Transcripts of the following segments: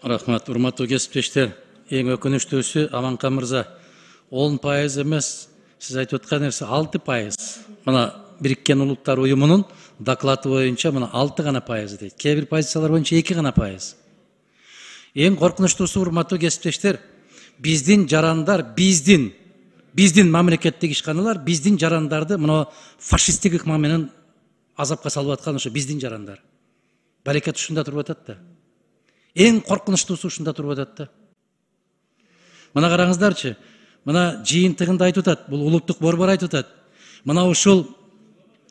Рахмат, урматтуу кесиптештер. Эң өкүнүчтүүсү Аманкан мырза 10% эмес, сиз айтып аткан нерсе 6%. Мына Бириккен Улуттар Уюмунун доклады боюнча мына 6 гана пайыз дейт. Кээ бир позициялар боюнча 2 гана пайыз. Эң коркунучтуусу, урматтуу кесиптештер, биздин жарандар, биздин мамлекеттик ишканалар биздин жарандарды мына фашисттик ыкма менен азапка салып аткан ошо биздин жарандар. Барекет ушунда туруп атат да. Эң коркунучтуусу ушунда туруп атат да. Мына караңыздарчы, мына жыйынтыгында айтып атат, бул улуттук борбор айтып атат. Мына ушул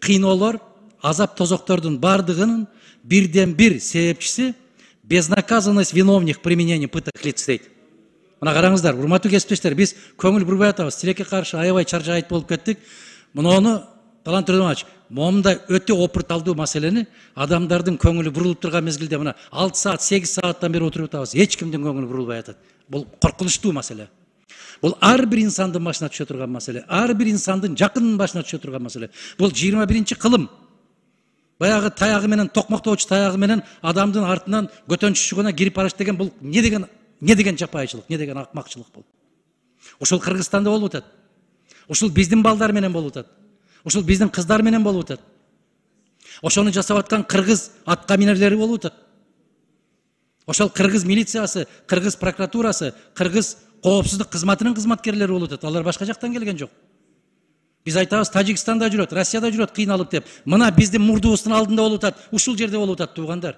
кыйноолор, азап тозоктордун бардыгынын бирден бир себепчиси безнаказанность виновных в применении пыток лиц дейт. Мына караңыздар, урматтуу кесиптештер, биз көңүл бурбай атабыз, тилекке каршы аябай чаржайт болуп кеттик. Муну Талант Төрөмович, момундай өтө опурталдуу маселени адамдардын көңүлү бурулуп турган мезгилде мына 6 саат, 8 сааттан бери отуруп атабыз. Эч кимдин көңүлү бурулбай атат. Бул коркунучтуу маселе. Бул ар бир инсандын башына түшө турган маселе. Ар бир инсандын жакынынын башына түшө турган маселе. Бул 21-кылым. Баягы таягы менен, токмоктоочу таягы менен адамдын артынан көтөнчү шугуна кирип барыш деген бул не деген жапайчылык, не деген акмакчылык бул. Ушул Кыргызстанда болуп атат. Ушул биздин балдар менен болуп атат. Ушул биздин кыздар менен болуп атат. Ошону жасап аткан кыргыз атка минерлери болуп атат. Ошол кыргыз милициясы, кыргыз прокуратурасы, кыргыз коопсуздук кызматынын кызматкерлери болуп атат. Алар башка жактан келген жок. Биз айтабыз, Тажикстанда жүрөт, Россияда жүрөт кыйналып деп. Мына биздин мурдубуздун алдында болуп атат. Ушул жерде болуп атат, туугандар.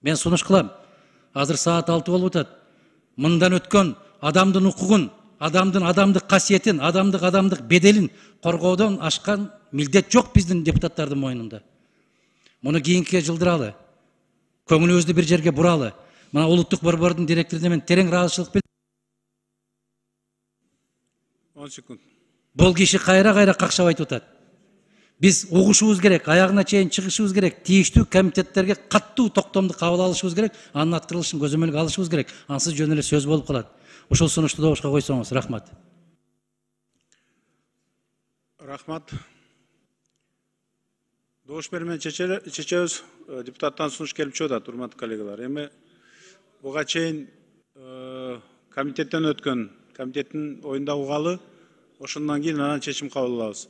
Мен сунуш кылам. Азыр саат 6 болуп атат. Мындан өткөн адамдын укугун, адамдын адамдык касиетин, адамдык беделин коргоодон ашкан милдет жок биздин депутаттардын мойнунда. Муну кийинкиге жылдыралы. Көңүлүбүздү бир жерге буралы. Мына улуттук борбордун директоруна мен терең ыраазычылык билдирем. 10 секунд. Бул киши кайра какшап айтып атат. Биз угушубуз керек, аягына чейин чыгышыбыз керек, тийиштүү комитеттерге каттуу токтомду кабыл алышыбыз керек, анын аткарылышын көзөмөлгө алышыбыз керек. Ансыз жөн эле сөз болуп калат. Ушул сунушту добушка койсоңуз, рахмат. Рахмат. Добуш бермен чечебиз, депутаттан сунуш келип чыгып атат, урматтуу коллегалар. Эми буга чейин комитеттен өткөн, комитеттин оюнда угалы, ошондон кийин анан чечим кабыл алабыз.